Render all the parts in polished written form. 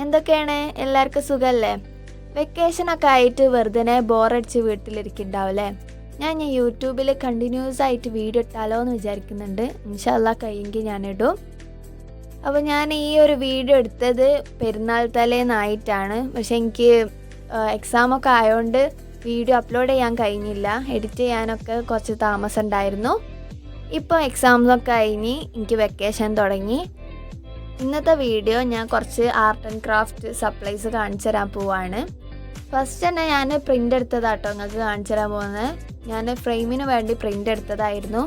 എന്തൊക്കെയാണ് എല്ലാവർക്കും സുഖമല്ലേ? വെക്കേഷനൊക്കെ ആയിട്ട് വെറുതെ ബോറടിച്ച് വീട്ടിലിരിക്കുന്നുണ്ടാവില്ലേ? ഞാൻ യൂട്യൂബിൽ കണ്ടിന്യൂസ് ആയിട്ട് വീഡിയോ ഇട്ടാലോ എന്ന് വിചാരിക്കുന്നുണ്ട്. ഇൻഷാ അല്ലാ കഴിയെങ്കിൽ ഞാനിടും. അപ്പോൾ ഞാൻ ഈ ഒരു വീഡിയോ എടുത്തത് പെരുന്നാൾ തലേന്നായിട്ടാണ്. പക്ഷെ എനിക്ക് എക്സാമൊക്കെ ആയതുകൊണ്ട് വീഡിയോ അപ്ലോഡ് ചെയ്യാൻ കഴിഞ്ഞില്ല. എഡിറ്റ് ചെയ്യാനൊക്കെ കുറച്ച് താമസം ഉണ്ടായിരുന്നു. ഇപ്പോൾ എക്സാംസൊക്കെ കഴിഞ്ഞ് എനിക്ക് വെക്കേഷൻ തുടങ്ങി. ഇന്നത്തെ വീഡിയോ ഞാൻ കുറച്ച് ആർട്ട് ആൻഡ് ക്രാഫ്റ്റ് സപ്ലൈസ് കാണിച്ചു തരാൻ പോവാണ്. ഫസ്റ്റ് തന്നെ ഞാൻ പ്രിൻ്റ് എടുത്തതാട്ടോ നിങ്ങൾക്ക് കാണിച്ചു തരാൻ പോകുന്നത്. ഞാൻ ഫ്രെയിമിന് വേണ്ടി പ്രിൻ്റ് എടുത്തതായിരുന്നു.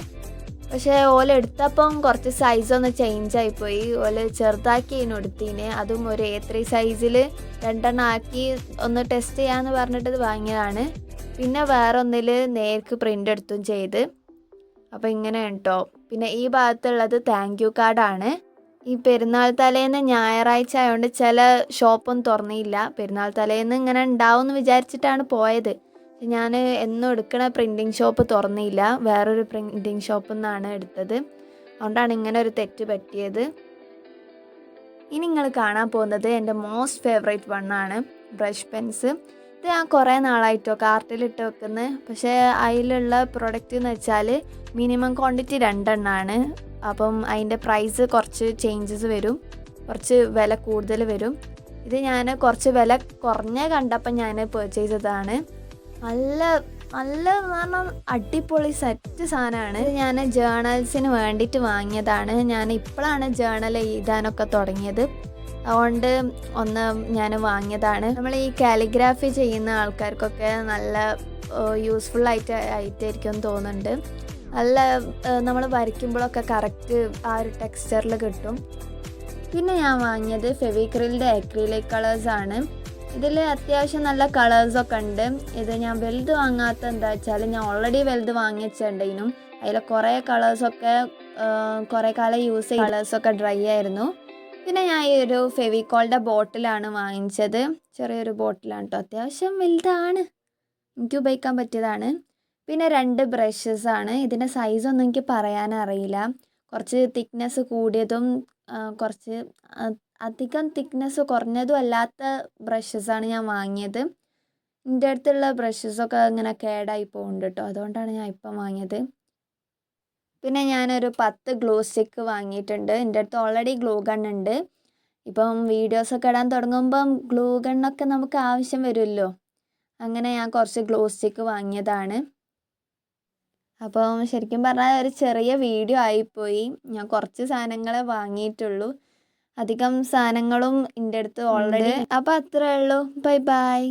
പക്ഷേ ഓല എടുത്തപ്പം കുറച്ച് സൈസൊന്ന് ചേഞ്ച് ആയിപ്പോയി. ഓല ചെറുതാക്കി എടുത്തിന്, അതും ഒരു A3 സൈസിൽ 2 ആക്കി ഒന്ന് ടെസ്റ്റ് ചെയ്യാമെന്ന് പറഞ്ഞിട്ട് വാങ്ങിയതാണ്. പിന്നെ വേറെ ഒന്നിൽ നേർക്ക് പ്രിൻ്റ് എടുത്തും ചെയ്ത്. അപ്പോൾ ഇങ്ങനെയാണ് കേട്ടോ. പിന്നെ ഈ ഭാഗത്തുള്ളത് താങ്ക് യു കാർഡാണ്. ഈ പെരുന്നാൾ തലേന്ന് ഞായറാഴ്ച ആയതുകൊണ്ട് ചില ഷോപ്പൊന്നും തുറന്നില്ല. പെരുന്നാൾ തലേന്ന് ഇങ്ങനെ ഉണ്ടാവും എന്ന് വിചാരിച്ചിട്ടാണ് പോയത്. ഞാൻ എന്നും എടുക്കണ പ്രിൻറ്റിങ് ഷോപ്പ് തുറന്നില്ല, വേറൊരു പ്രിൻറ്റിങ് ഷോപ്പിൽ നിന്നാണ് എടുത്തത്. അതുകൊണ്ടാണ് ഇങ്ങനെ ഒരു തെറ്റ് പറ്റിയത്. ഇനി നിങ്ങൾ കാണാൻ പോകുന്നത് എൻ്റെ മോസ്റ്റ് ഫേവറേറ്റ് വണ്ണാണ്, ബ്രഷ് പെൻസ്. ഇത് ഞാൻ കുറേ നാളായിട്ടോ കാർട്ടിലിട്ട് വെക്കുന്നത്. പക്ഷേ അതിലുള്ള പ്രൊഡക്റ്റ് എന്ന് വെച്ചാൽ മിനിമം ക്വാണ്ടിറ്റി 2 എണ്ണമാണ്. അപ്പം അതിൻ്റെ പ്രൈസ് കുറച്ച് ചേഞ്ചസ് വരും, കുറച്ച് വില കൂടുതൽ വരും. ഇത് ഞാൻ കുറച്ച് വില കുറഞ്ഞ കണ്ടപ്പം ഞാൻ പർച്ചേസ് ചെയ്തതാണ്. നല്ല പറഞ്ഞാൽ അടിപൊളി സെറ്റ് സാധനമാണ്. ഇത് ഞാൻ ജേണൽസിന് വേണ്ടിയിട്ട് വാങ്ങിയതാണ്. ഞാൻ ഇപ്പോഴാണ് ജേണൽ എഴുതാനൊക്കെ തുടങ്ങിയത്, അതുകൊണ്ട് ഒന്ന് ഞാൻ വാങ്ങിയതാണ്. നമ്മൾ ഈ കാലിഗ്രാഫി ചെയ്യുന്ന ആൾക്കാർക്കൊക്കെ നല്ല യൂസ്ഫുൾ ആയിട്ടായിരിക്കും തോന്നുന്നുണ്ട്. നല്ല നമ്മൾ വരയ്ക്കുമ്പോഴൊക്കെ കറക്റ്റ് ആ ഒരു ടെക്സ്ചറിൽ കിട്ടും. പിന്നെ ഞാൻ വാങ്ങിയത് ഫെവിക്രിലിൻ്റെ അക്രിലിക് കളേഴ്സാണ്. ഇതിൽ അത്യാവശ്യം നല്ല കളേഴ്സൊക്കെ ഉണ്ട്. ഇത് ഞാൻ വലുത് വാങ്ങാത്ത എന്താ വെച്ചാൽ ഞാൻ ഓൾറെഡി വലുത് വാങ്ങിച്ചിട്ടുണ്ടേനും അതിൽ കുറേ കളേഴ്സൊക്കെ കുറേ കാലം യൂസ് ചെയ്ത കളേഴ്സൊക്കെ ഡ്രൈ ആയിരുന്നു. പിന്നെ ഞാൻ ഈ ഒരു ഫെവിക്കോളിൻ്റെ ബോട്ടിലാണ് വാങ്ങിച്ചത്. ചെറിയൊരു ബോട്ടിലാണ് കേട്ടോ, അത്യാവശ്യം വലുതാണ്, എനിക്ക് ഉപയോഗിക്കാൻ പറ്റിയതാണ്. പിന്നെ 2 ബ്രഷസാണ്. ഇതിൻ്റെ സൈസൊന്നും എനിക്ക് പറയാനറിയില്ല. കുറച്ച് തിക്നെസ് കൂടിയതും കുറച്ച് അധികം തിക്നെസ് കുറഞ്ഞതും അല്ലാത്ത ബ്രഷസാണ് ഞാൻ വാങ്ങിയത്. എൻ്റെ അടുത്തുള്ള ബ്രഷസൊക്കെ ഇങ്ങനെ കേടായി പോകുന്നുണ്ട് കേട്ടോ, അതുകൊണ്ടാണ് ഞാൻ ഇപ്പം വാങ്ങിയത്. പിന്നെ ഞാനൊരു 10 ഗ്ലൂ സ്റ്റിക്ക് വാങ്ങിയിട്ടുണ്ട്. എൻ്റെ അടുത്ത് ഓൾറെഡി ഗ്ലൂ ഗൺ ഉണ്ട്. ഇപ്പം വീഡിയോസൊക്കെ ഇടാൻ തുടങ്ങുമ്പം ഗ്ലൂ ഗണ്ണൊക്കെ നമുക്ക് ആവശ്യം വരുമല്ലോ. അങ്ങനെ ഞാൻ കുറച്ച് ഗ്ലൂ സ്റ്റിക്ക് വാങ്ങിയതാണ്. അപ്പം ശരിക്കും പറഞ്ഞാൽ ഒരു ചെറിയ വീഡിയോ ആയിപ്പോയി. ഞാൻ കുറച്ച് സാധനങ്ങളെ വാങ്ങിയിട്ടുള്ളൂ, അധികം സാധനങ്ങളും എൻ്റെ അടുത്ത് ഓൾറെഡി. അപ്പോൾ അത്രേ ഉള്ളൂ. Bye bye.